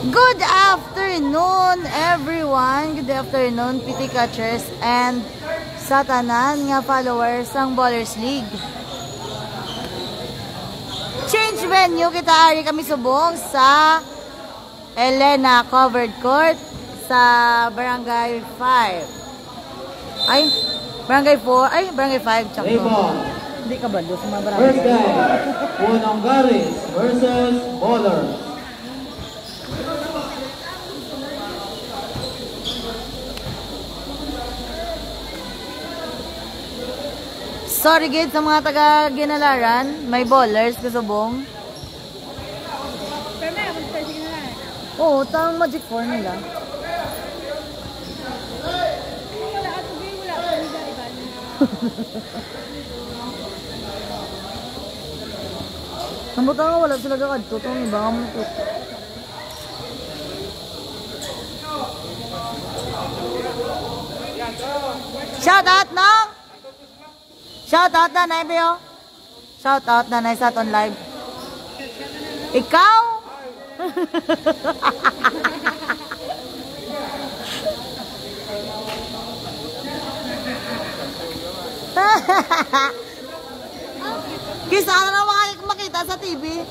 Good afternoon, everyone. Good afternoon, PT Catchers and sa tanan nga followers ng Ballers League. Change venue, kita ari kami subong sa Elena Covered Court sa Barangay 5. Ay, Barangay 4, ay, Barangay 5, tsaka. Hindi ka balo sa mga barangay. First guy, Punonggaris versus Ballers. Sorry gid sa mga taga Ginalaran, may Ballers kasubong. Pero may abot sa Ginalaran. Oo, tang Magic 4 nila. Wala ato gay, wala pa nila iban. Nabuta nga wala sila kakadto, itong iba nga mo ito. Shout out na! Shout out na na Ibeo. Shout out na na sa aton live. Ikaw? Kisa ano na makita sa TV?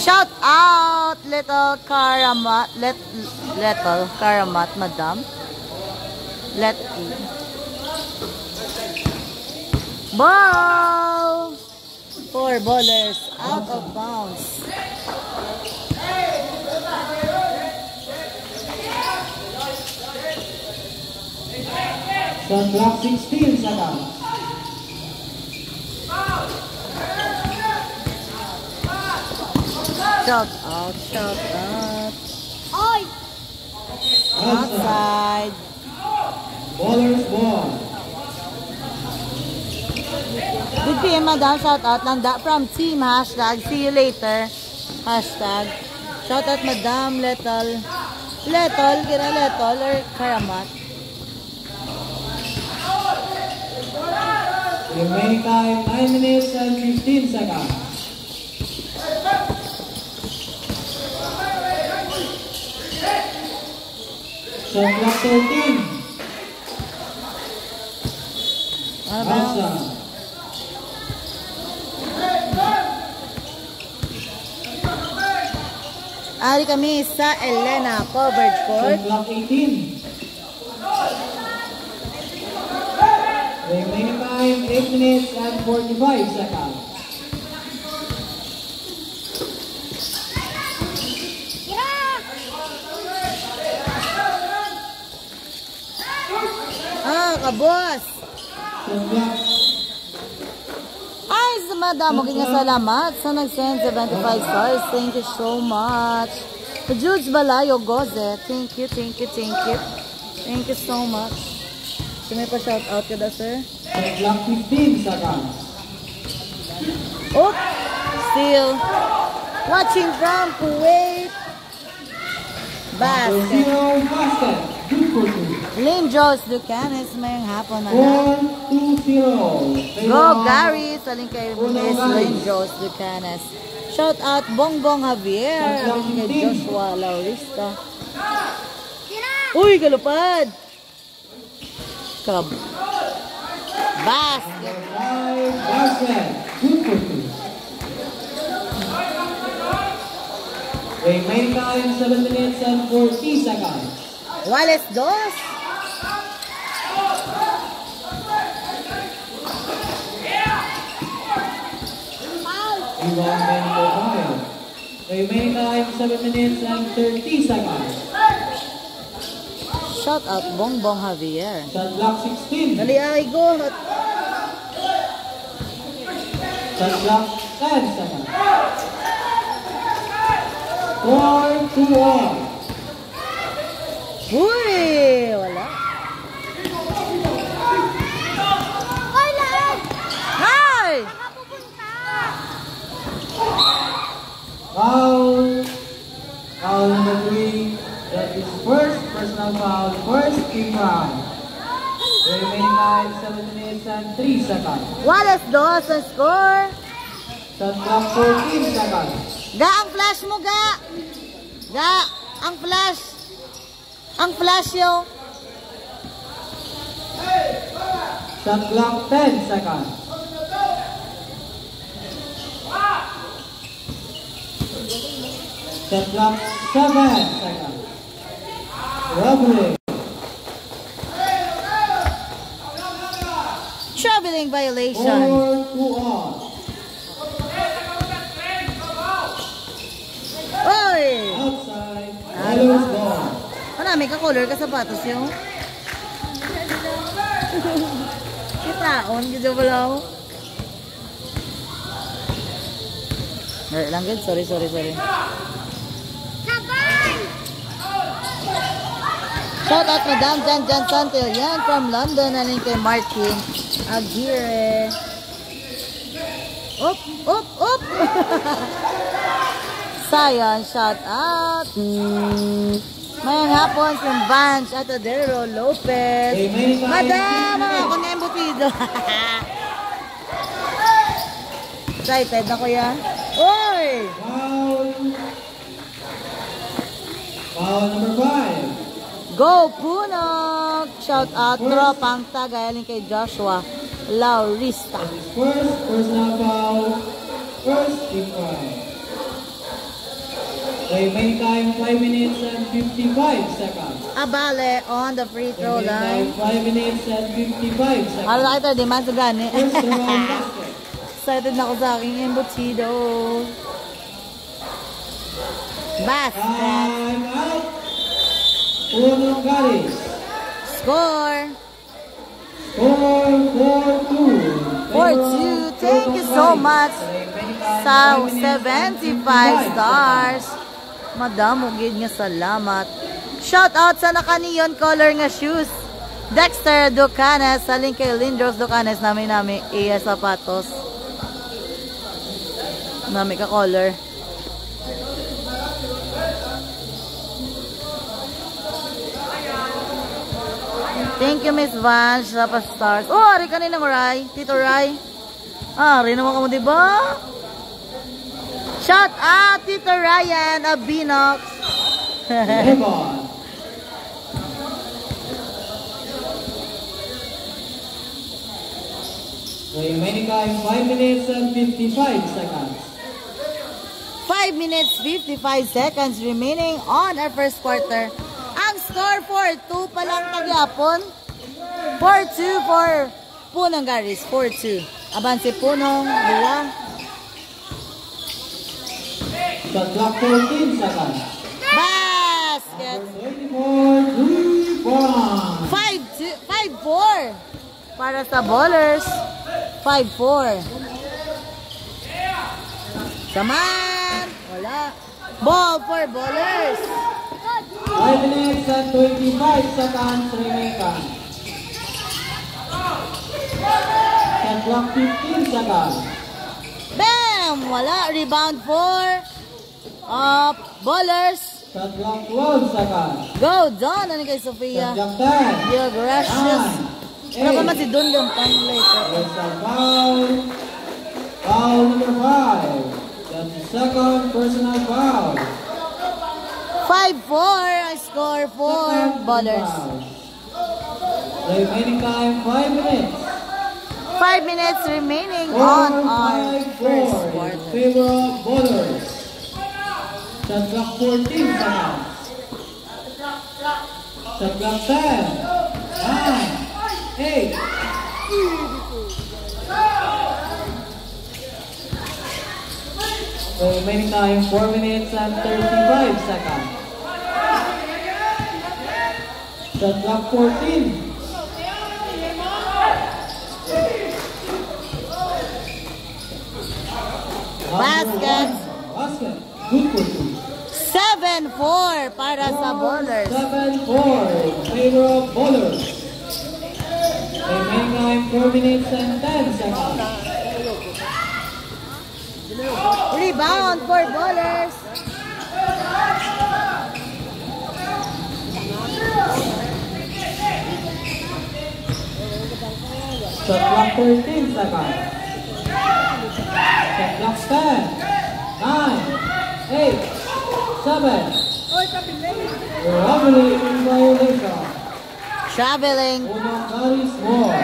Shout out little Karamat, little Karamat, madam. Ball! 4 Ballers out of bounds. Shot clock 16 seconds. Shout out, shout out. Oy! Outside. Ballers ball. Good PM, madam. Shout out lang da from team. Hashtag see you later. Hashtag shout out madam. Little kira little or Karamat. Remaining time 9 minutes and 15 seconds. Shot clock 13. Ano ba? Outside. Ari kami sa Elena Covered Court. Shot clock 18. Remaining time 8 minutes and 45 seconds. Kabos! Shot clock. Ay, sa madamo kanya salamat sa nag-send 75 stars. Thank you so much. Jules Balayo Goze. Thank you. Thank you so much. So, may pa-shout out ka da, sir? Shot clock 15 seconds. Oh! Still watching from Kuwait. Basket. 0 basket. Good for 2. Lynn Jones Lucanes, mayang hapon na 1-2-0. Go Gary! Saling kay Miss Lynn Jones Lucanes. Shout out Bongbong Javier. Saling kay Joshua Laurista. Uy, galupad! Basket. Basket. Good for 2. Remaining time 7 minutes and 40 seconds. Wallace Dos. Rebound by Nico. Remaining time 7 minutes and 30 seconds. Shout out Bongbong Javier. Shot clock 16. Dali ay go. Shot clock 10 seconds. 4-1. Uy! Wala. Oy, laan! Hi! Nakapupunta! Foul. Foul number 3 his first personal foul, first team foul. The remaining time, 7 minutes and 3 seconds. Wallace Dos ang score. Shot clock 14 seconds. Ga, ang flash mo, Ga. Ga, ang flash. Ang flash yo. Shot clock 10 seconds. Shot clock 7 seconds. Robbery. Traveling violation. 4-2-all. Oy! Outside. Yellow's ball. Marami ka color ka sapatos yung. Kitaon, gidyo pala ako. Lang good, sorry. Shout out Madam Jan Santillan from London, naling kay Martin Aguirre. Up! Sayan, shout out. Mayang hapon from Vance Atadero Lopez. Madam, mga ako na yung butido. Excited na kuya. Oy! Foul number 5. Go Punog! Shout out tropang tagayaling kay Joshua Laurista. First personal foul, first team foul. Remaining time 5 minutes and 55 seconds. Abale on the free throw line. Remaining time 5 minutes and 55 seconds. Hala ito, di man sa gani. First round basket. Excited na ako sa aking embutido. Basket. Time out. Punong Galis. Score. Score 4-2. 4-2. Thank you so much sa 75 stars. Madam, ugid nga salamat. Shout out sa naka-neon color nga shoes. Dexter Ducanes, saling kay Lindros Ducanes, nami iya sapatos. Nami ka color. Thank you, Miss Van, sa pa-stars. Oh, ari kaninang Rai, Tito Rai. Ari naman ka mo, diba? Shout out, Tito Ryan of Binox. Rebon. Remaining time 5 minutes and 55 seconds. 5 minutes, 55 seconds remaining on our first quarter. Ang score 4-2 pa lang tagyapon. 4-2 for Punong Garis. 4-2. Aban si Punong, dula. Shot clock 14 seconds. Basket. 34, 3-1. 5-4 para sa ballers. 5-4. Saman. Wala. Ball for ballers. 5 minutes and 25 seconds remaining. Shot clock 15 seconds. Bam! Wala. Rebound for ballers. Shot clock 12 seconds. Go down. Ano kay Sofia? Shot clock 10. Yeah, gracious. 9, Ano pa man si Don Gampang later? There's a foul. Foul number 5. That's the second personal foul. 5-4. I score for Second ballers. foul. The remaining time 5 minutes. 5 minutes remaining on our first 4-5-4 in quarter. favor of ballers. Shot clock 14 seconds. Shot clock 10. 9. 8. The remaining time 4 minutes and 35 seconds. Shot clock 14. Basket. Basket. Good for 2. 7-4 para sa ballers. 7-4 in favor of ballers. Remaining time 4 minutes and 10 seconds. Rebound for ballers. Shot clock 13 seconds. Shot clock 10, 9, 8, 7. Oy, sabi na yun. Traveling in violation. Traveling. Unang carries more.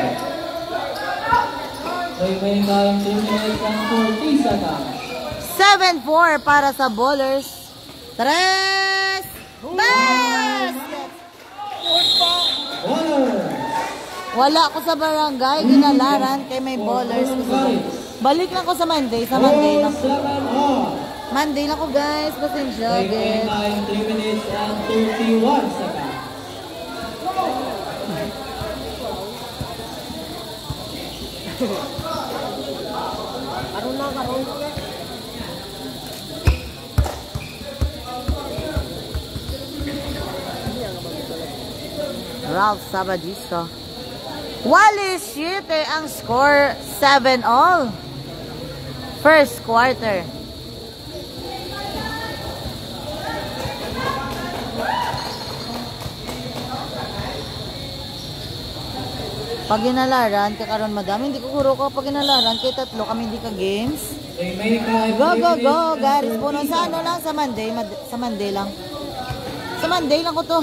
Remaining time 3 minutes and 40 seconds. 7-4 para sa bowlers. 3 basket! Bowlers. Wala ko sa barangay, ginalaran kay may bowlers. Balik lang ko sa Monday. Sa Monday lang. 7 on. Monday lang ko guys. Pasensya. Remaining time 3 minutes and 31 seconds. Ralph Sabadista. Wally Siete ang score 7-all. First quarter. Pag ginalaran, kakaroon madami, hindi ko kuro ko pag ginalaran, kay tatlo kami hindi ka games. Remaining time Go, 3 go, minutes go, and guys. Puno 30 sa ano lang, sa Monday. Sa Monday lang. Sa Monday lang ko to.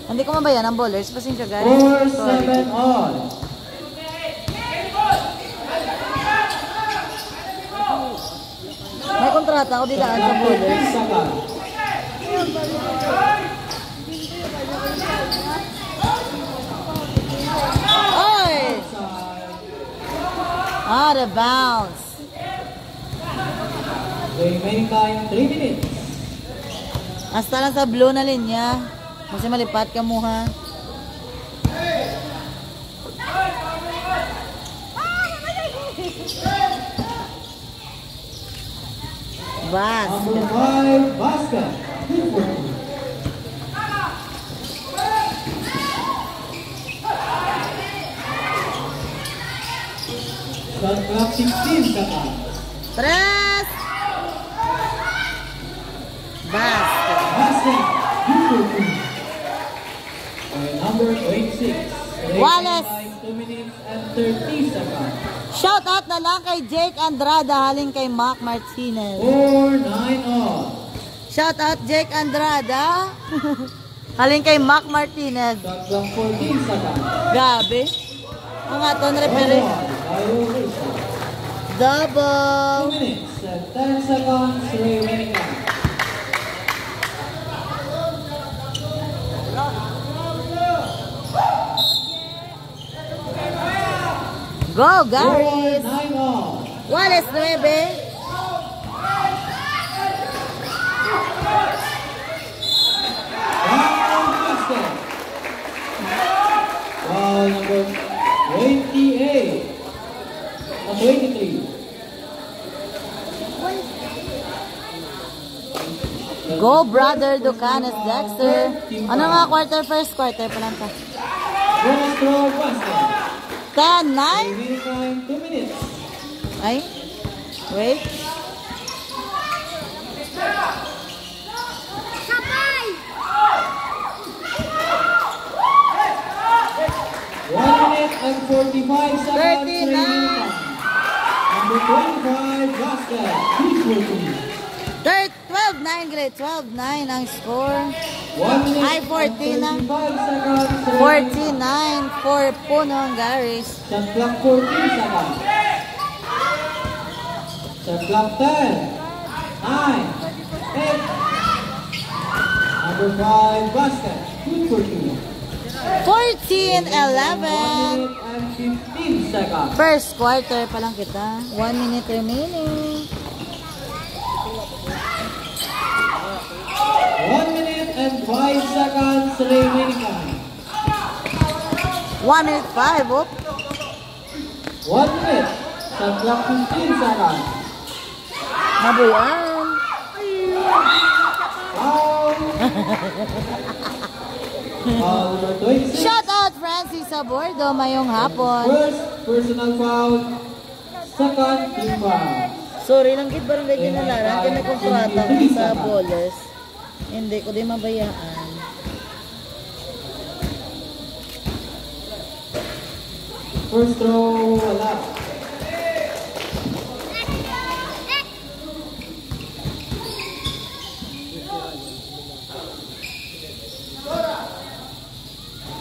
Hindi ko mabayan ang bowlers. Pasensya, guys. 4-7 on. May kontrata ako didaan sa bowlers. 30 seconds. Oy! Out of bounds. Remaining time 3 minutes. Hasta lang sa blue na linya. Kasi malipat ka mo ha. Bas. Number 5 basket. Good for you. Shot clock 16 seconds. Tres. Basket. Basket. Good for you. And number 26. Wallace. Remaining time 2 minutes and 30 seconds. Shout out na lang kay Jake Andrada haling kay Mac Martinez. 4-9 on. Shout out Jake Andrada. haling kay Mac Martinez. Shot clock 14 seconds. Grabe. Ang aton referee. Violation. 2 Double. minutes and 10 seconds remaining time. Go, Garis. 9 on. Wallace 9. Basket. Foul number 28. 23. Go, brother Ducanes Dexter. Ano nga quarter? First quarter pa lang ta. Bonus throw basket. 10-9. Remaining time 2 minutes. Ay. Wait. Sabay! 1 minute and 45 seconds 39. remaining time. Number 25 basket. Good for you. 12-9, great. 12-9 ang score. 1 minute Ay, 14 na. and 35 seconds remaining time. 49 for Puno ang Garis. Shot clock 14 seconds. Shot clock 10, 9, 8. Number 5 basket. Good for you. 14-11. 1 minute and 15 seconds. First quarter pa lang kita. 1 minute remaining. 1 minute and 5 seconds remaining time. 1 minute 5. Oop. 1 minute. Shot clock 15 seconds. Mabuyan. Foul. Foul number 26. Shout out Francis Abordo. Mayong hapon. First personal foul. Second team foul. Sorry lang kit barangay kinalaran. Kaya may kontrata ko sa bowlers. Hindi ko din mabayaan. First throw, wala.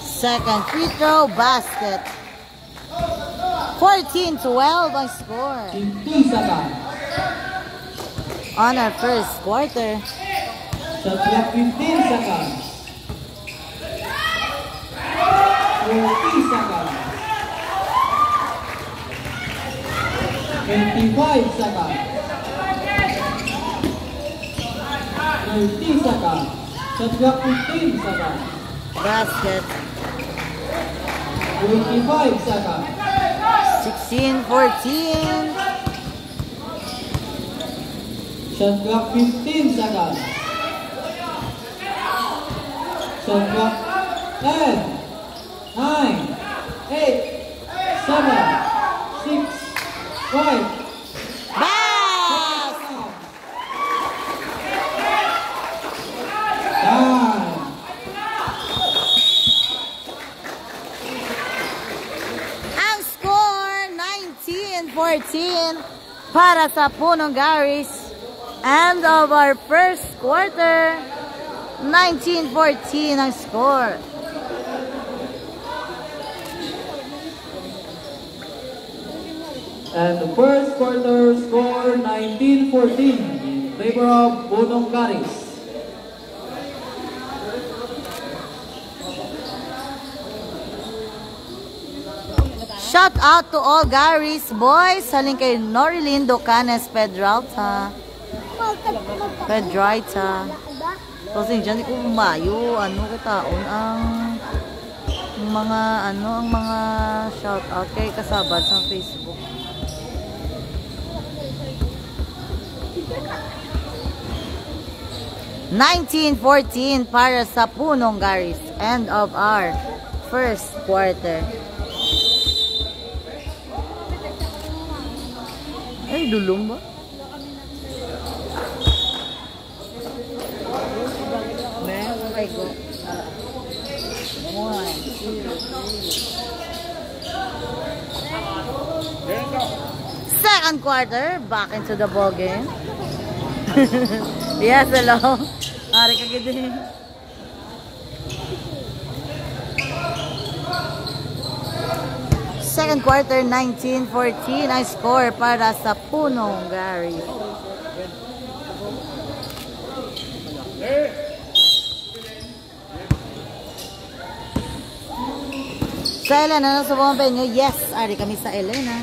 Second free throw, basket. 14-12 ang score. 15 seconds. On our first quarter. Shot clock 15 seconds. 40 seconds. 25 seconds. 30 seconds. Shot clock 15 seconds. Basket. 25 seconds. 16-14. Shot clock 15 seconds. Shot clock 10, 9, 8, 7, 6, 5. Bas! Time. Ang score, 19-14 para sa Punong Garis. End of our first quarter, 19-14 ang score. And the first quarter score 19-14 in favor of Punong Garis. Shout out to all Garis boys. Saling kay Norilyn Docanes Pedralta. Kasi dyan ko umayo, kitaon ang mga shout out kay kasabad sa Facebook. (19-14) para sa Punong Garis. End of our first quarter. Ay, dulong ba? I go. 1, 2, 3. Second quarter, back into the ball game. Yes, hello. Ari ka gidi. Second quarter, 19-14 ang score para sa Punong Garis. Sa Elena, sa buong penyo? Yes, ari kami sa Elena.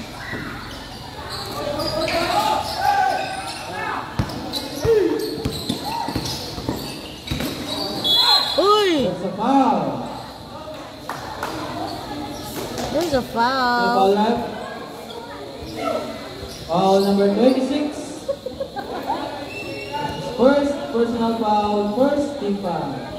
Uy! That's a foul. There's a The foul. foul left. Foul number 26. First personal foul, first team foul.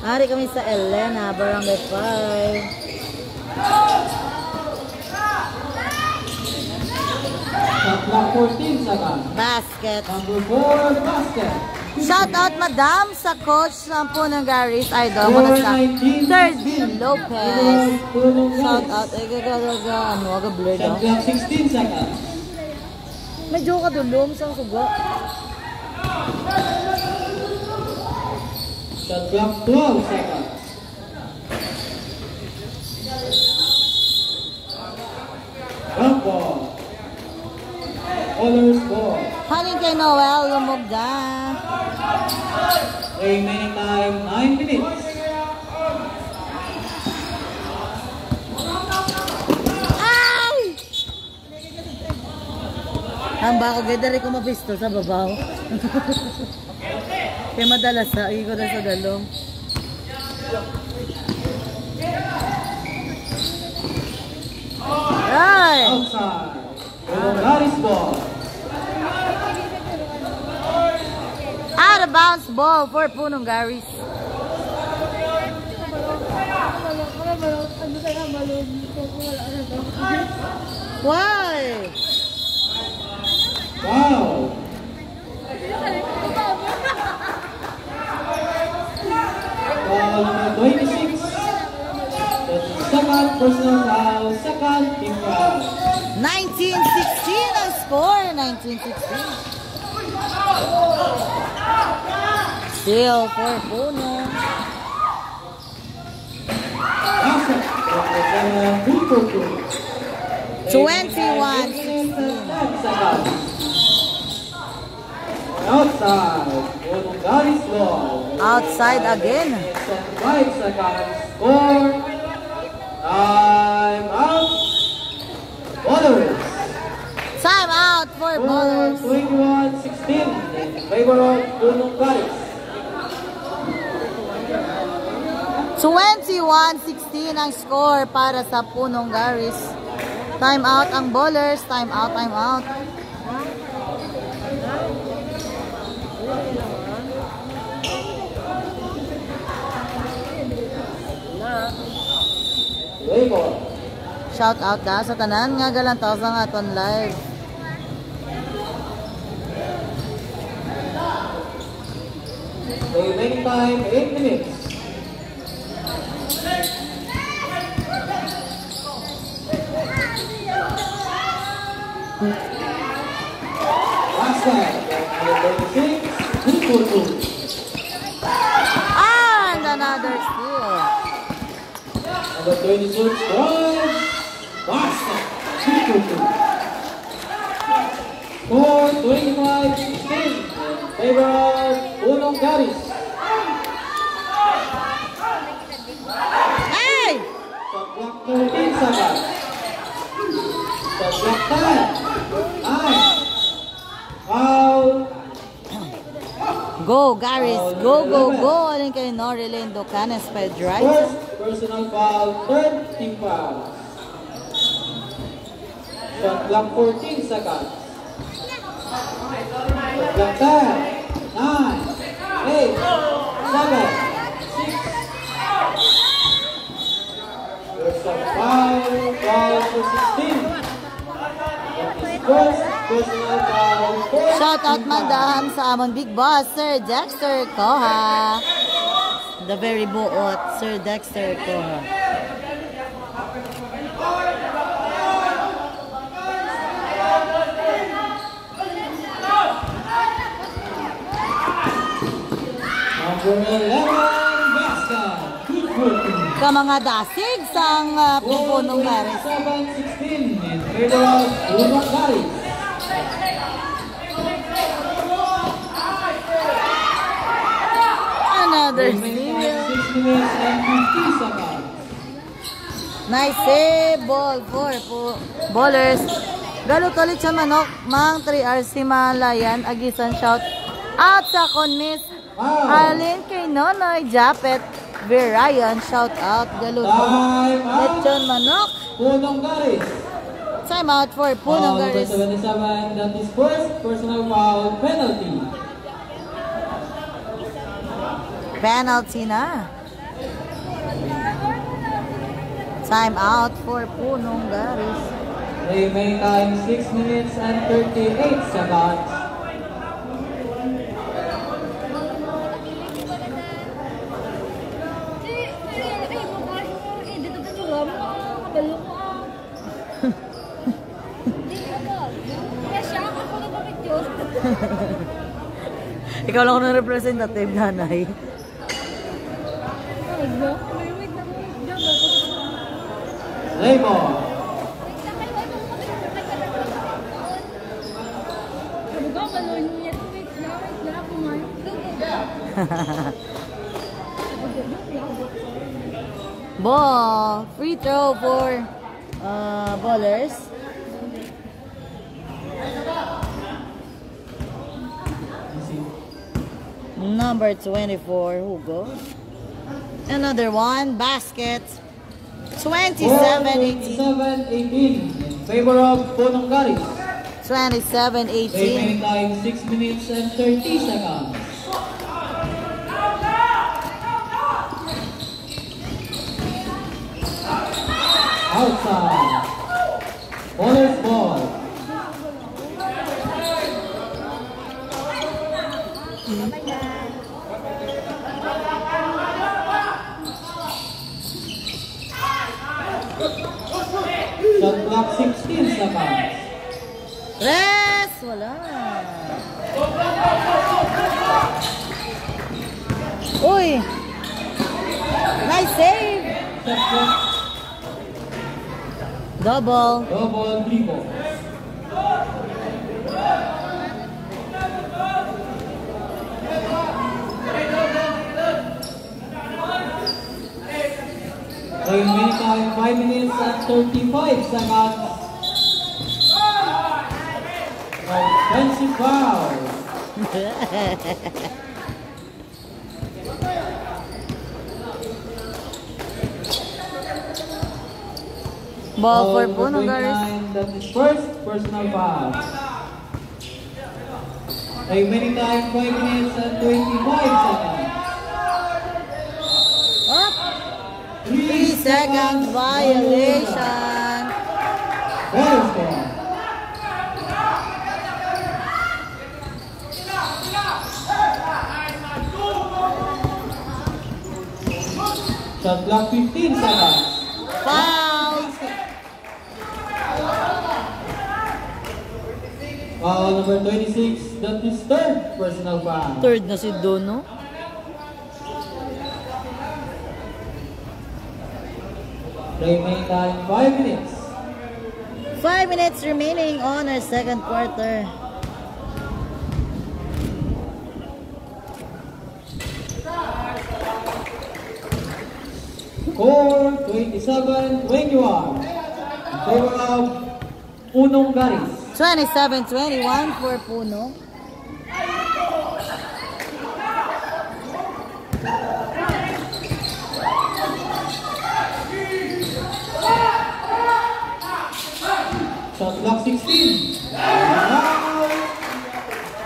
Ari kami sa Elena, Barangay 5. Shot clock 14 seconds. Basket. Number 4, basket. Shout out madam sa coach ng Punong Garis. Idol mo na sa Third Lopez. Shout out. Aga blur daw. Shot clock 16 seconds. Medyo kadulom sa suga. Shot clock 12 seconds. Jump ball. Colors ball. Haling kay Noel, lumugda. Remaining time 9 minutes. Ay! Hamba ko ganda ko mapisto sa babaw. Kaya madalas sa ko na sa dalong. Ay! Outside. Garis ball. Out of bounds ball for Punong Garis. Why? Wow. personal foul, second team foul. 19-16 ang score. 19-16. Still for Puno. Basket. Representative Bukuku. 21-16. Outside. Punong Garis ball. Outside again. 5 seconds. Score. Time out. Ballers. Time out for ballers. 21-16 in favor of Punong Garis. 21-16 ang score para sa Punong Garis. Time out ang ballers. Time out, time out. Play ball. Shout out da sa tanan nga galantaw sa aton live. The remaining time, 8 minutes. Basket. Number 36, Bukuku. And another steal. Number 26, drive. Basket. Bukuku. Score 25-16 in favor of Punong Garis. Hey! Shot clock 13 seconds. Shot clock 10. 9. Foul. Go, Garis. Go, go, go. Alin kay Norilyn Docanes by drive. First personal foul, third team foul. Shot clock 14 seconds. Shot clock 10, 9, 8, 7, 6. There's a foul for 16. That is first personal foul. Shout out madam sa amon big boss, Sir Dexter Koha. The very buot, Sir Dexter Koha. Number 11, basket. Good work. Ka mga dasig sang Punong Garis. 7-16 in favor of Punong Garis. Another Remaining steal. 6 minutes and 50 seconds. Nice save ball for ballers. Galut ulit sa manok, mang 3RC Malayan, agisan shout out sa Miss Arlene kay Nonoy Japet Verayan, shout out galut Time out. Lechon manok. Punong Garis. Time out for Punong Number Garis. 77, that is first personal foul penalty. Penalty na. Time out for Punong Garis. Remaining time 6 minutes and 38 seconds. Ikaw lang ako ng representative, nanay. Play ball. Ball. Free throw for ballers. Number 24, who goes? Another one, basket. 27-18. 27-18 in favor of Punong Garis. 27-18. Remaining time 6 minutes and 30 seconds. Outside. Ballers ball. 16 seconds. Rest! Wala. Uy! Nice save! Step back. Double. Double dribble. Remaining time 5 minutes and 35 seconds. Offensive foul. Ball for Number Puno, guys. 29, that is first personal foul. Remaining time 5 minutes and 25 seconds. Up. 3-second violation. Better score. Shot clock 15 seconds. Foul. Foul number 26, that is third personal foul. Third na si Dono. Remaining time 5 minutes. 5 minutes remaining on our second quarter. Score 27-21. In favor of Punong Garis. 27-21 for Puno. Shot clock 16. Foul.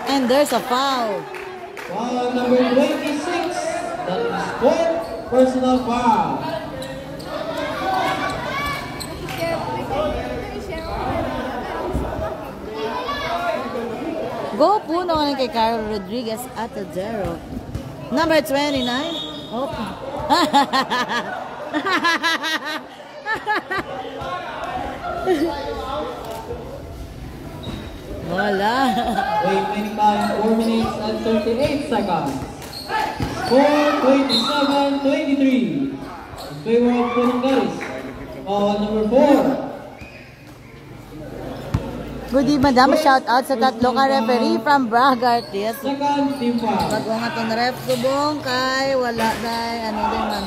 And there's a foul. Foul number 26. That is fourth personal foul. Go Puno ng kay Carol Rodriguez at the 0. Number 29. Oh. Wala. Remaining time 4 minutes and 38 seconds. Score 27-23. In favor of Punong Garis. Foul number 4. Good evening, madam. Shout out sa tatlo ka referee from Bragart. Yes. Second team foul. Bago nga itong ref subong kay wala dahil ano din man.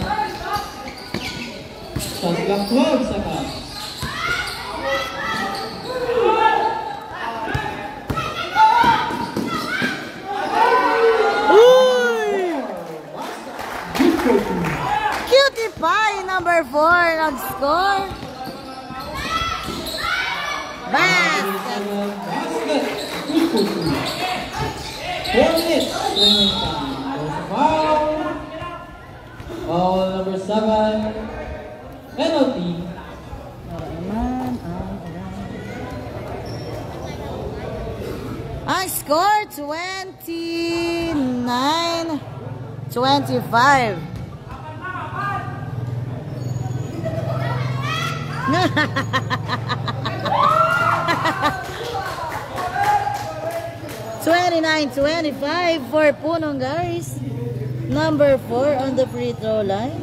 Shot clock 12 seconds. Cutie Pie, number 4, nag-score. Basket. Basket. 4 minutes. Remaining time. There's a foul. Foul number 7. Penalty. Ang score, 29-25. (29-25) for Punong Garis. Number 4 on the free throw line.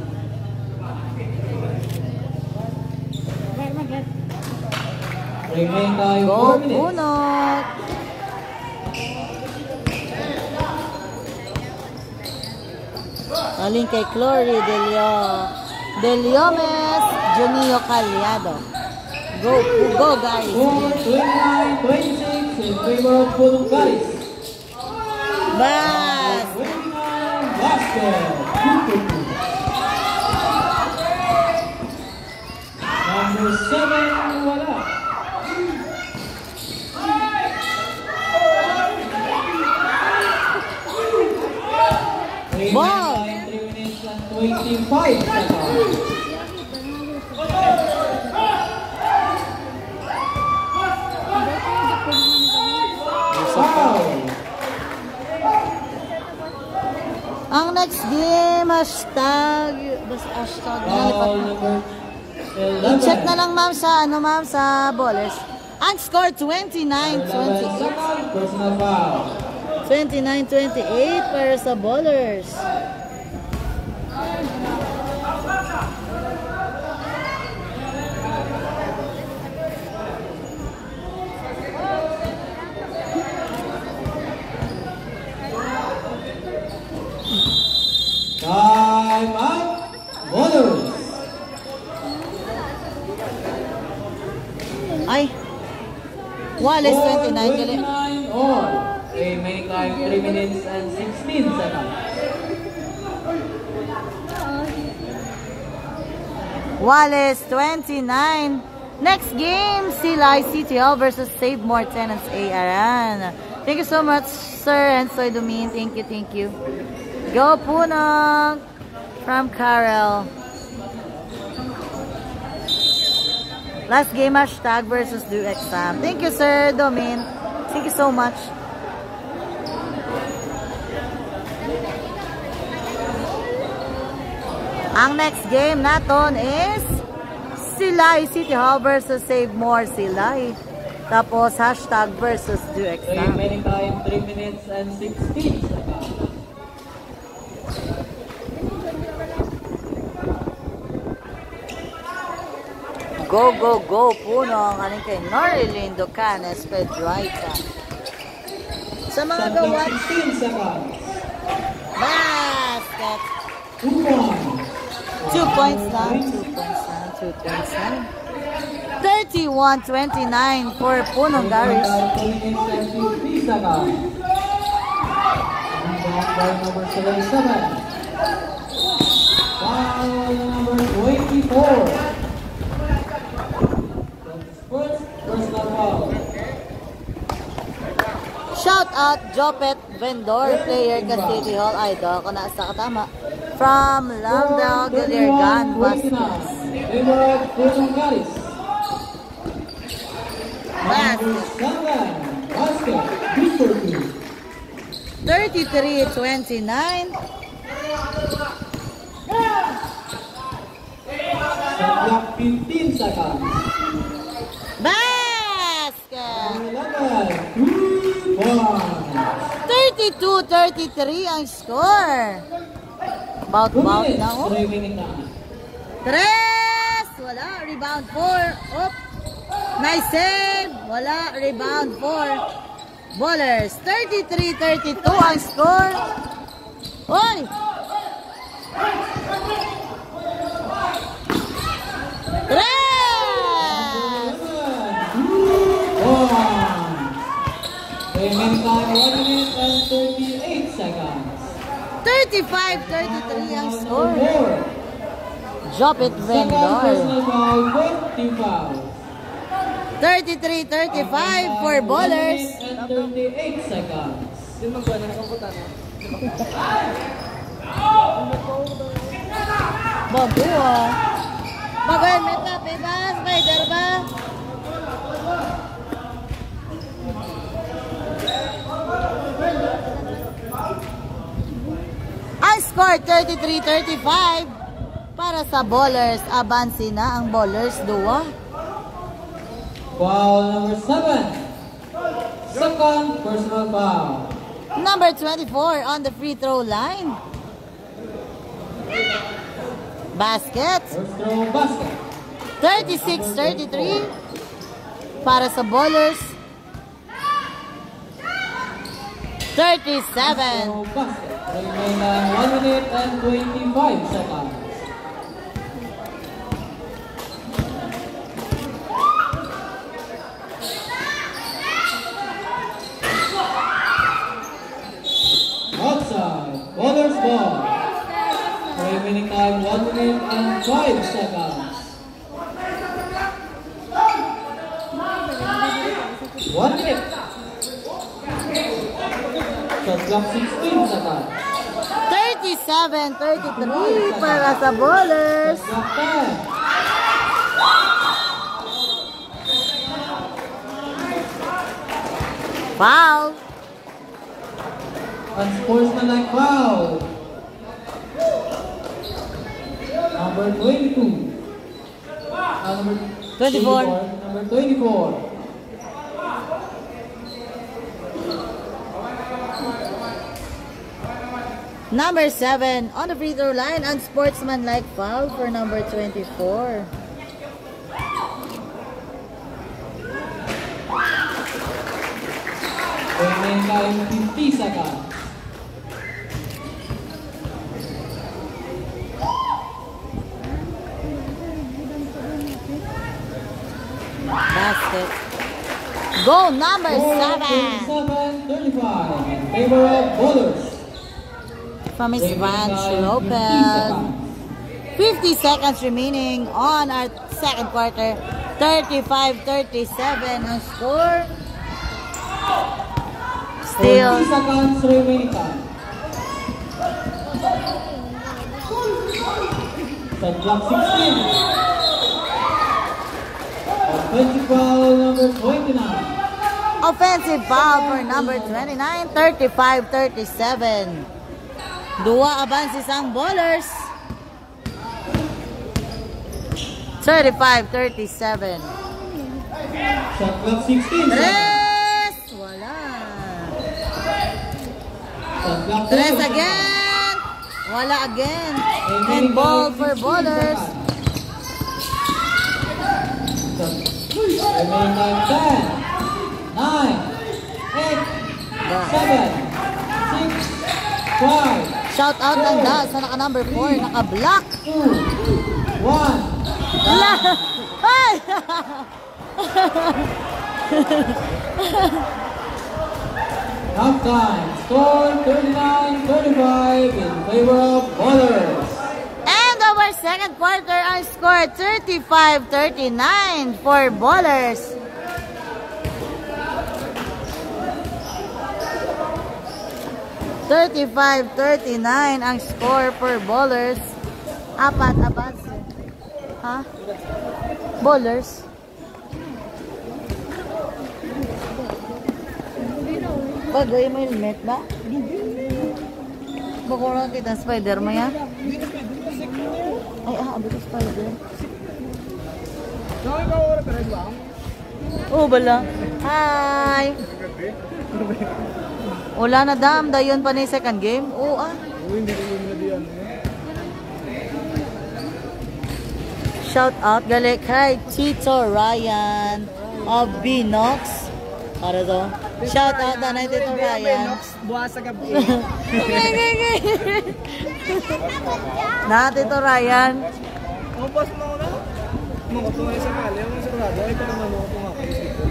Remaining time Go 4 minutes. Puno! Aling kay Clory Deliomes Junio Calyado. Go guys! Score 29-26 in favor of Punong Garis. Bas! 29 basket. Number 7, wala. Ball! 3 minutes and 25 seconds. Foul. Ang next game, hashtag Foul number I-check na lang ma'am sa ma'am sa ballers. Ang score 29-28. 11 personal foul. 29-28 para sa ballers. Time out. Ballers. Ay. Wallace 29 gali. 29 all. Remaining time 3 minutes and 16 seconds. Wallace 29. Next game, Silay City Hall versus Save More Tenants ARN. Thank you so much, Sir and Soy Domin. Thank you, thank you. Go Punong from Carol. Last game, hashtag versus do exam. Thank you, Sir Domin. Thank you so much. Ang next game naton is Silay City Hall versus Save More Silay. Tapos hashtag versus do exam. Remaining time 3 minutes and 16 seconds. Go, go, go. Puno ang aning kay Norilyn Docanes Pedroita. Sa mga gawat, 16 seconds. basket. 2 2 points lang. 2 points lang. 2 points lang. 31-29 for Punong Garis. 2 minutes and 50 seconds. Rebound by number 77. Foul number 24. First personal foul. Shout out Jopet Vendor, player ka City Hall Idol. Kung nasa katama. From Langdao, Gilirgan, Vasquez. Favorite Punong Garis. Basket. 7. Basket. Good for 2. 33-29. Shot clock 15 seconds. Basket! 11. 2 points. 32-33 ang score. Bout 2 na minutes. oh. Remaining time. Tres! Wala. Rebound 4. Up. Nice save. Wala. Rebound 4. Ballers. 33-32 ang score. Oy! Tres! 1. Remaining time 1 minute and 38 seconds. 35-33 ang score. 4. Jopet Second Vendor. personal foul, 20 fouls. 33-35 for ballers. 1 minute and 38 seconds. Bago ah. Magayon, may kape ba? Spider ba? Ang score 33-35 para sa ballers. Abansi na ang ballers duwa. Foul number 7. Second personal foul. Number 24 on the free throw line. Basket. First throw basket. 36-33 para sa ballers. 37. Throw basket. Remaining 1 minute and 25 seconds. Outside. Ballers ball. Remaining time 1 minute and 5 seconds. 1 minute. Shot clock 16 seconds. 37-33 para sa ballers. Shot clock 10. Foul. Unsportsmanlike foul. Number 22. Number 24. Number 24. Number 7 on the free throw line, unsportsmanlike foul for number 24. Remaining time 50 seconds. Basket. Go number 7 37-35 in favor of Boulders. from his Van Remaining Lopez. 50 seconds. 50 seconds remaining on our second quarter. 35-37 ang score. 20 Still seconds remaining time. Shot clock 16. Offensive foul number 29. offensive foul for number 29. 35-37. Dua avances ang bowlers. 35-37. Shot clock 16 seconds. Tres! Wala. Shot clock 3 12 again. Wala again. And Remaining ball time for 16 bowlers. seconds. Remaining time 10, 9, 8, 7, 6, 5, Shout out ng da sa naka number 4. Naka-block. 2, 1. Wala. Ay! Halftime. Score 39-35 in favor of Boulders. And our second quarter ang score 35-39 for bowlers. $35-39 ang score for bowlers. Apat abans. Ha? Bowlers. Bagay mo helmet ba? Bako lang kita spider mo yan? Ay, abi ko spider. Oh, bala. Hi! Wala na dam, dayon pa ni second game. Oo ah. Shout out gali kay Tito Ryan of Binox. Para to. Shout out na Tito Ryan. Buwas sa gabi. Na Tito Ryan. Kumpas mo na. Mga tunay sa kali, ang sarado ay parang ano ko nga kayo dito.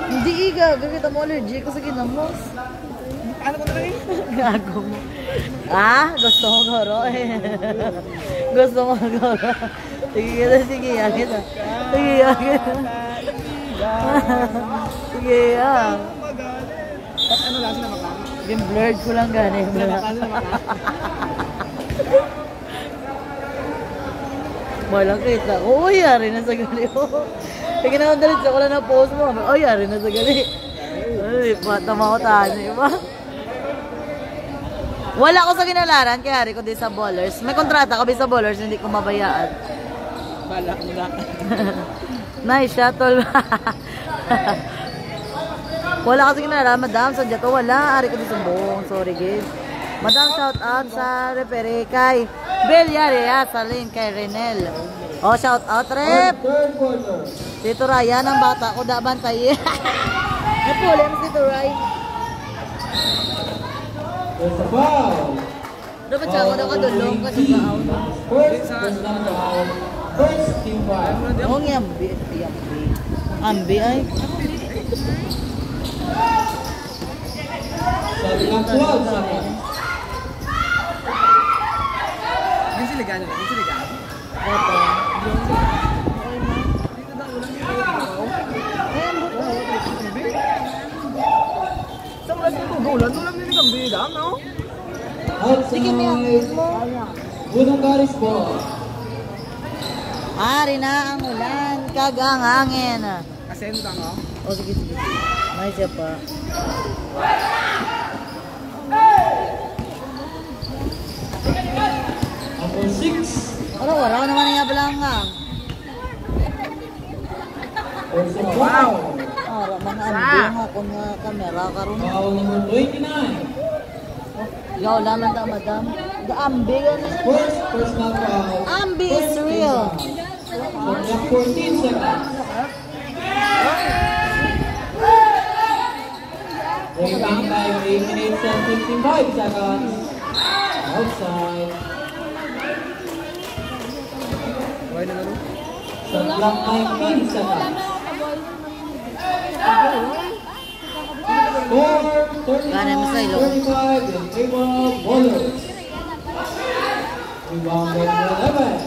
Hindi iga, gagawin mo allergy ko sa ginamos. Ano ko na rin? Gago mo. Ah, gusto mo goro eh. Gusto mo goro. Sige kita, sige yan kita. Sige yan kita. Sige yan. Ano lang sila makakita? Yung blurred ko lang gani. Walang kita. Oo, yari na sa gali. Sige na akong dalit sa ko lang na post mo. Oh, yari na sa gali. Ay, patama ko tayo. Diba? Wala ko sa kinalaran, kaya hari ko din sa bowlers. May kontrata kami sa bowlers, hindi ko mabayaan. Bala mo na. Nice shuttle. Wala kasi kinalaran, madam. Sadya ko, wala. Hari ko din sa buong. Sorry, guys. Madam, shout out sa referee kay Belyarea, Salin, kay Renel. Oh, shout out, rep. Third quarter. Tito Ryan, ang bata ko, dabantay. Napuli mo Tito Ryan. There's a foul. Dapat siya ako daw kadulong kasi baaw. First number foul. First team foul. Oo, yambi. Yambi. Ambi ay. Shot clock 12 seconds. Hindi sila gano'n. Hindi sila gano'n. Dapat. Dito na ulang sa ulan dito gulan. Ulang nila kang bida, no? Sige niya. Outside. Unang garis ball. Ari na ang ulan, kagang hangin. Asenta, no? O sige, sige. May siya pa. Number 6. Ano, wala ko naman nga pala nga. There's a foul. Mga ambing ako nga kamera karon. Foul number 29. Yaw laman ta madam. The ambing ano? First personal foul. Ambi is real. Shot clock 14 seconds. Remaining time 8 minutes and 55 seconds. Outside. Okay na laro. Shot clock 19 seconds. Score 35 in favor of Bowlers. Rebound by number 11.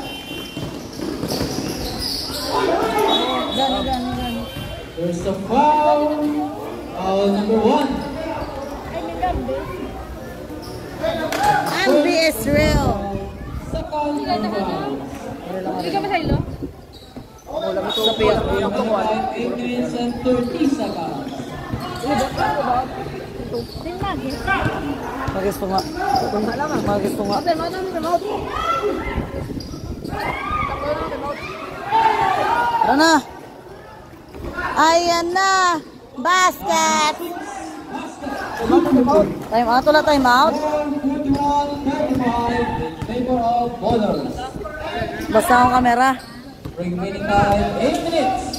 There's a foul. Foul number 1. Ambi is real. Second foul. Hindi ka masaylo? Sa piyak. 8 minutes and 30 seconds. Magis po nga. Magis po nga. Ano na? Ayan na. Basket. Time out ulit, time out. 41-35 in favor of Bowlers. Basta ang kamera. Remaining time 8 minutes.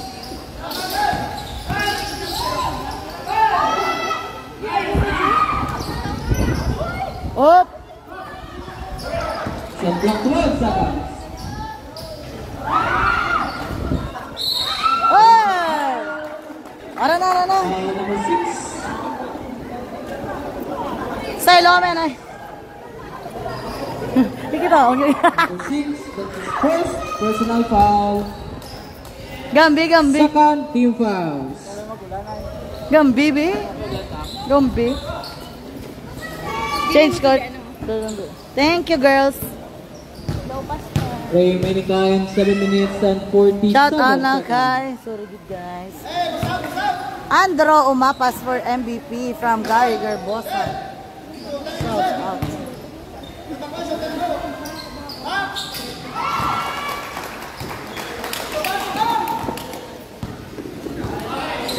Op. Shot clock 12 seconds. Oy! Ara na. Foul number 6. Say lomen ay. Dikit ako. Number 6, that's his first personal foul. Gambi. Second team fouls. Gambi. Change court. Thank you, girls. Remaining time 7 minutes and 40 Shout out seconds. na kay. Sorry, good guys. Andro Umapas for MVP from Gary Garbosa. Shout out.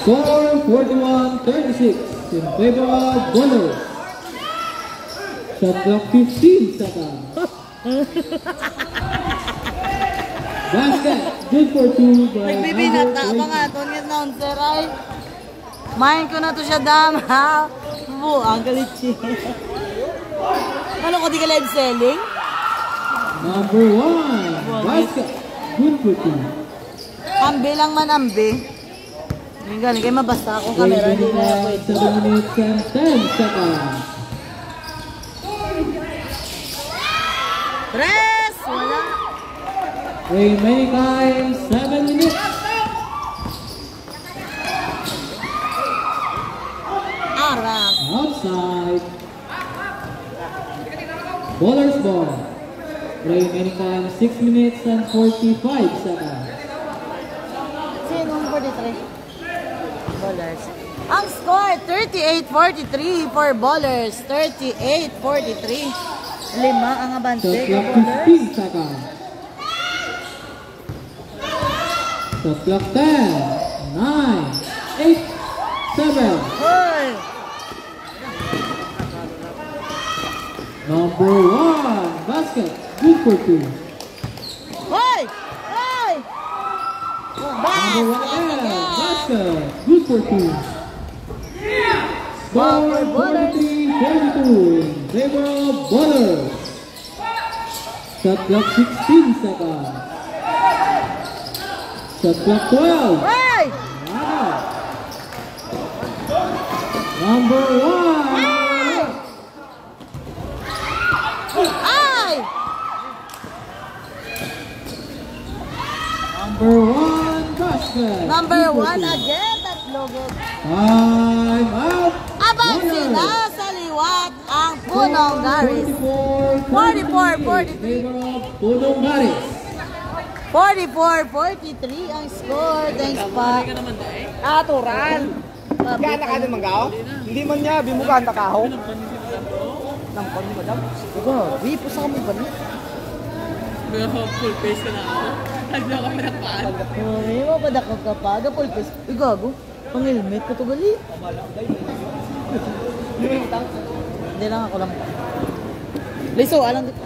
Score 41-36 in favor of Bowlers. Shot clock 15 seconds. Basket, good for 2 by Nagbibinata number pa nga. Tungit na unser ay. Main ko na to siya dam ha. Ang galit siya. Ano ko di ka live selling? Number 1, basket, good for 2. Ambi lang man ambi. Yung galing kayo mabasta akong kamera. Hindi na ako ito. 7 minutes and 10 seconds. Press! Wala. Remaining time 7 minutes. Arang. Outside. Bowlers ball. Remaining time 6 minutes and 45 seconds. Sinong 43? Bowlers. Ang score, 38-43 for Bowlers. 38-43. 5 ang abante Shot ng clock Bowlers. 15 seconds. Shot clock 10, 9, 8, 7. Hoy! Number 1, basket, good for 2. Hoy! Hoy! Number 1 again, basket, good for 2. Score 43-42 in favor of Bowlers. Shot clock 16 seconds. Shot clock 12. Hoy! Number 1. Ay! Number 1 basket. Number Good for 1 two. again. Tatlo good. Time out. Abang sila sa liwat ang Punong Garis. 44-43. Punong Garis. 44-43 ang score. Thanks pa. Turan. Gana ka naman kao? Hindi man niya, bimugan na kaho. Nampon mo ba daw? Ikaw, wipo sa kami ba niya? Pero full face ka na ako. Hagda ka pinapaan. May mga padakot ka pa. Gapol pes. Uy, gago. Pang-helmet ko to gali. Hindi lang ako lang. Liso, alam dito.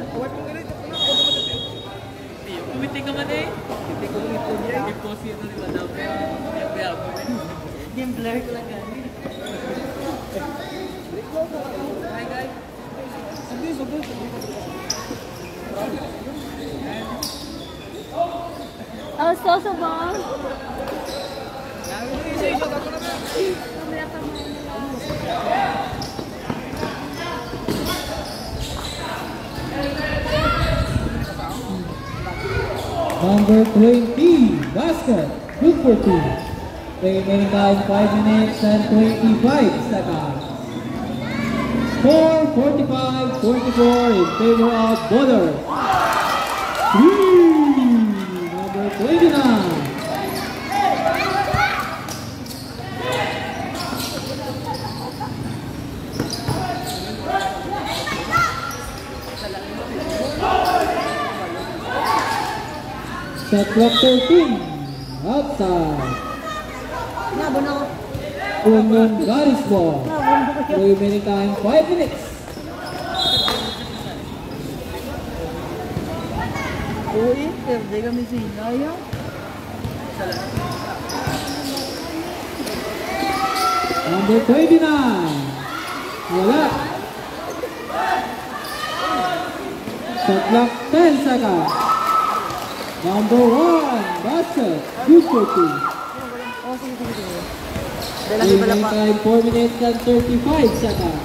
Kumiting ka man eh. Kumiting ko ito niya. I-post yun na ni Madam. Kaya ako eh. Game blur ko lang gani. Hi guys. Oh, so bang? Number 20, basket. Good for 2. Remaining time 5 minutes and 25 seconds. 4:45-44 in favor of Bodor. 3. Number 29. Shot clock 13. Outside. Nabo na ako. Union Garis ball. Remaining time 5 minutes. Uy, perde kami sila yan. Number 29. Wala. Shot clock 10 seconds. Number 1, basket. Good for 2. Oh, sige. Dahil lagi pala Remaining pa. time 4 minutes and 35 seconds.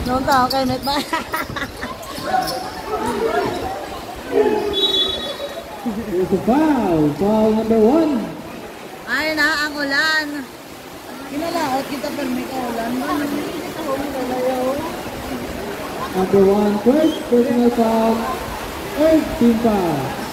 Noong tao kayo, net ba? There's a foul. Foul number 1. Ay na, ang ulan. Kinalaot kita pero may kaulan. Number 1, first personal foul. Third team foul.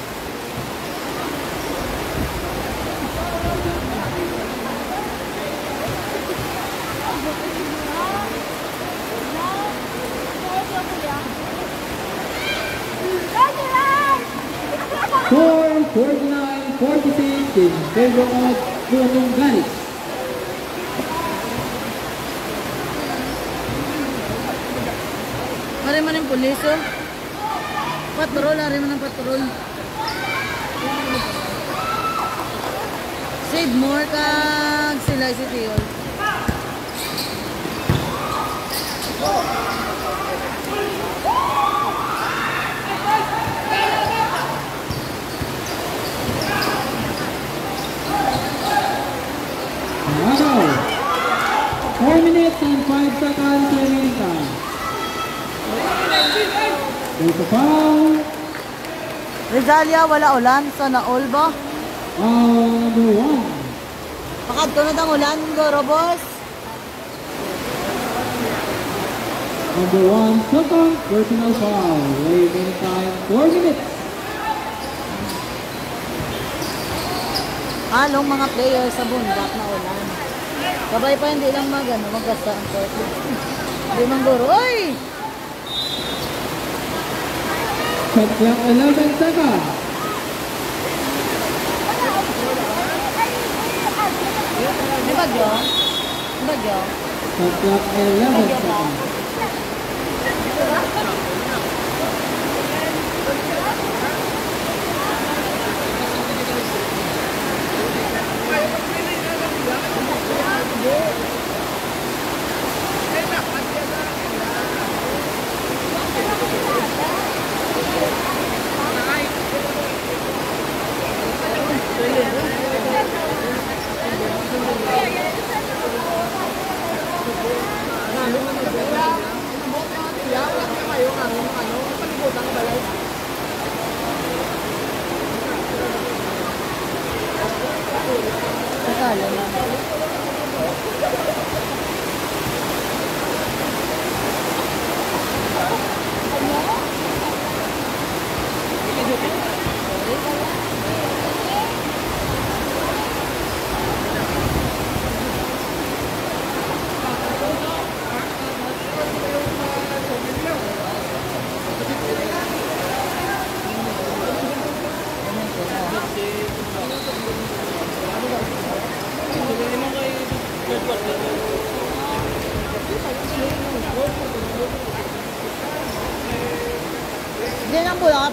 Score 49-46 in favor of Union Garis. Mari man yung pulis, oh. Patrol, ari man ang patrol. Save more kag sila si Tio. Wow! 4 minutes and 5 seconds remaining time. There's a foul. Rezalia, wala ulan. Sana all ba? Foul number 1. Makadtunod ang ulan, goro boss. Number 1, second personal foul. Remaining time 4 minutes. Halong mga players sa bundak na ulan. Kabay pa hindi lang magasta ang court. Hindi man guro. Oy! Shot clock 11 seconds. May bagyo? May bagyo? Shot clock 11 seconds. Sakala na.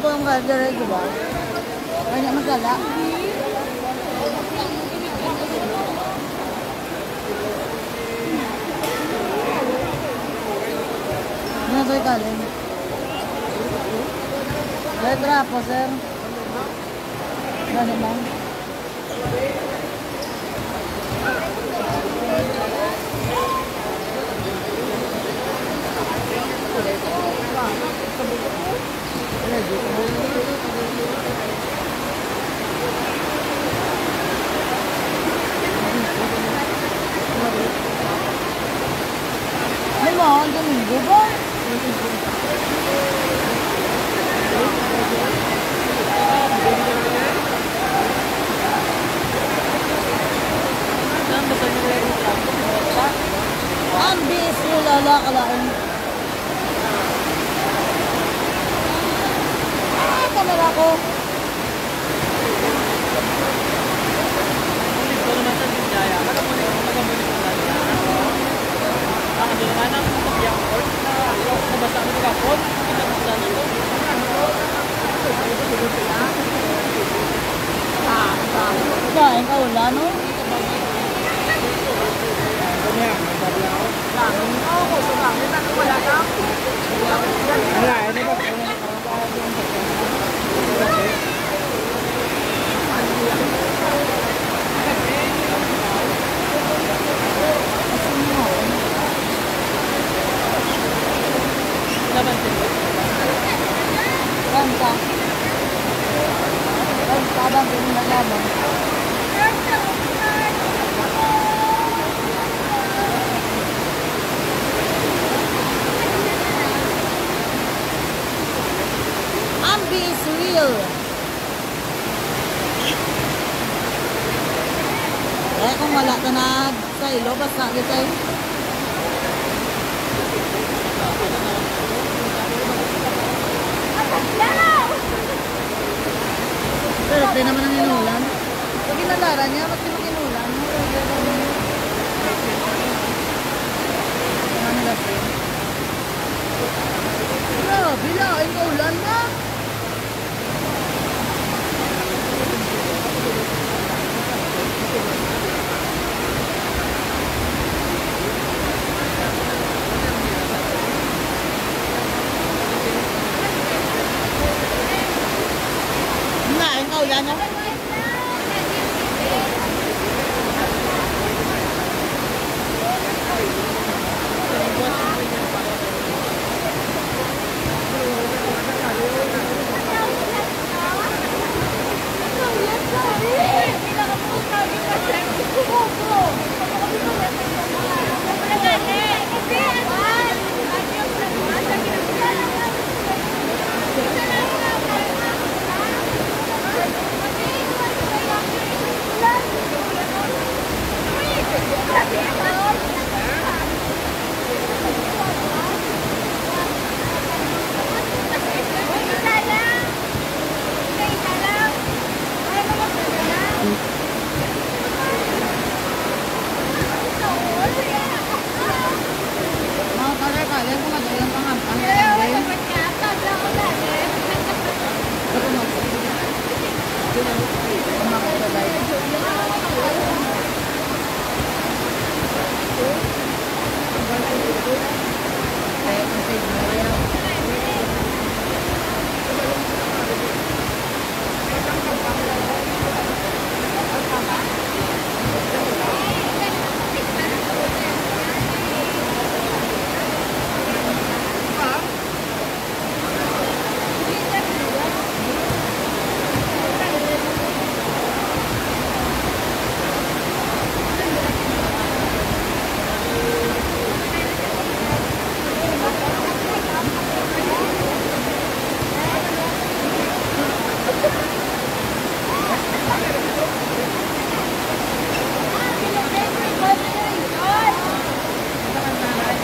po yung gathering, di ba? Ay, na magala. Ano ito ikalin? Letra po, sir. Gano'n lang. Ay mo, ang Domingo ba? Ang busy, lalakalain. Kamera ko. Kain ka wala, no? Kanta. Kanta bang pinaglaban? Ambi is real. Eh kung wala ka na sa ilo, basta kita eh. Pero di naman ang inulan. Pag inalara niya, ba't di makinulan? Ano nila siya? Grabe, lain ka ulan na. Lain ka ulan na.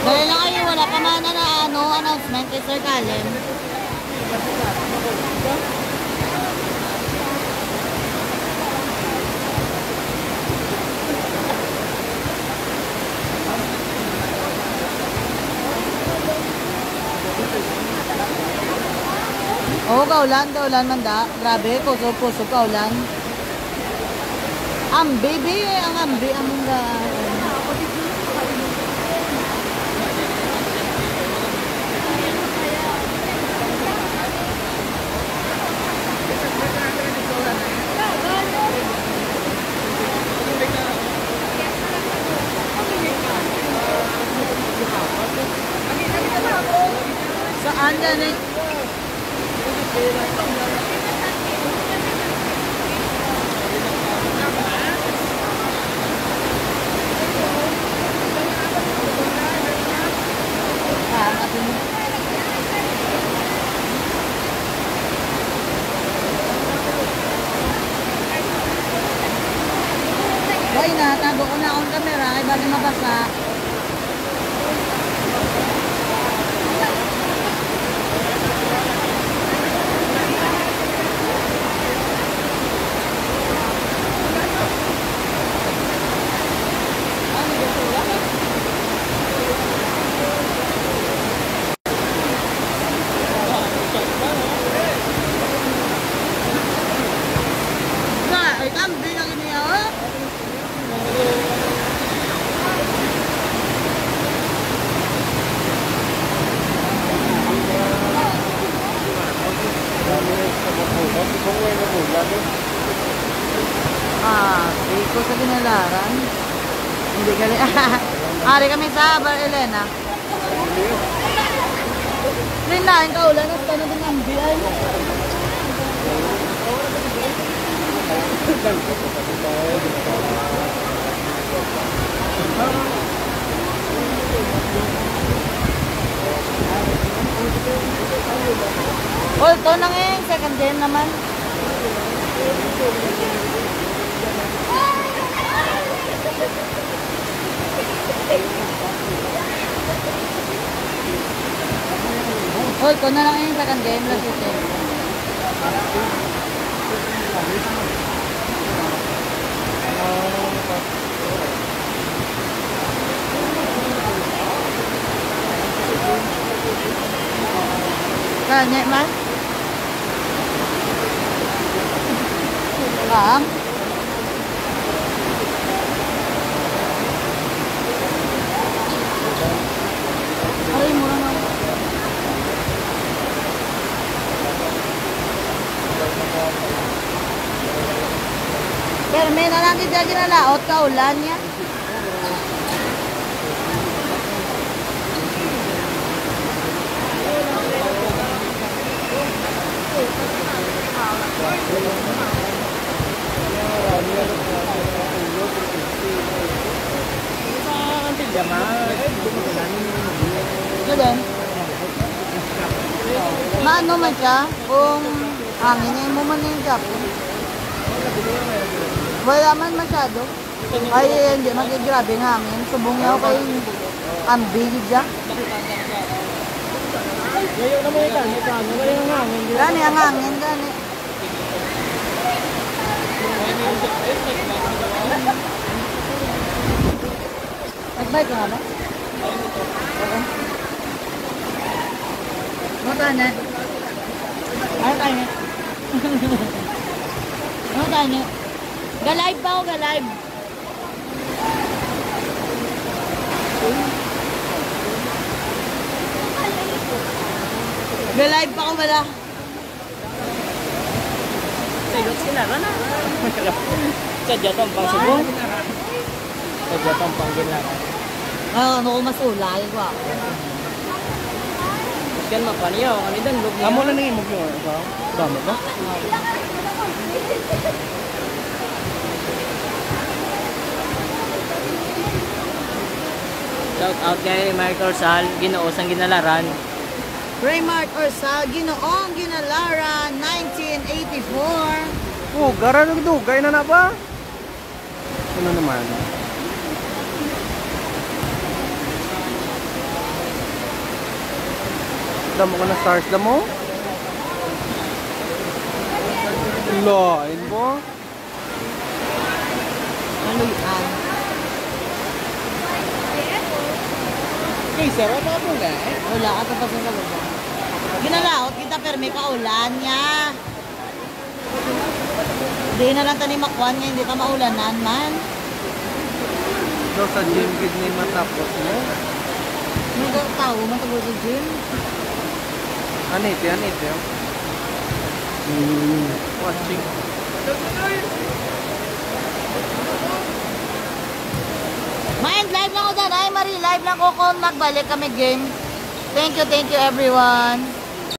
Dahil lang kayo, wala pa man na announcement kay Sir Kalem. kaulan man da. Grabe, kusog kaulan. Ambi, ang ambi, among da. Saan yan eh? Boy na, tago ko na akong camera ay bago mabasa. Ay, kambi lang niya, oh. Iko sa Ginalaran. Hindi gali. Ari kami sa Bar Elena. Linain ka ulan at tanong ng ambi ay. Oh, ito nang second game naman. Oh, ito na lang yung second game. Last ito. Kanya man? Kam? Aray mo na naman. Pero may nalang kita ginalaot ka ulan niya. Ganun. Maano man siya kung hangin mo man yung Japon. Wala man masyado. Ay, hindi magigrabe ng hangin. Subong niya kay ambig siya. Ngayon naman yung kanit. Ngayon ang hangin. Gani ang hangin, gani. Nagbike ka nga ba? Oo. Matanya. Ano tayo? Ano tayo? Ga-live pa ako, ga-live. Ga-live pa ako, wala. Sagot sila na. Sadya tong pang subong. Sadya tong pang ginlaran. Ano ko mas ulay ko ako. Kan mapaniyo, kani dan lug niya. Amo na nang imog mo. Damo ba? Shout out kay Mark Orsal, Ginoo sang Ginalaran. Raymart Orsal, Ginoong Ginalaran, 1984. Oh, gara nagdugay na ba? Ano naman? Damo ka na stars damo? Lain mo? Ano yan? Okay, sarap ako nga eh. Wala ka tapos sa loob. Ginalaot kita pero may kaulan niya. Hindi na lang tani makuan nga, hindi ka maulanan man. So sa gym gid ni matapos mo. May tao matagol sa gym. Anit. Watching. Mind live lang ako dyan. Ay Marie, live lang ko kung nagbalik kami game. Thank you everyone.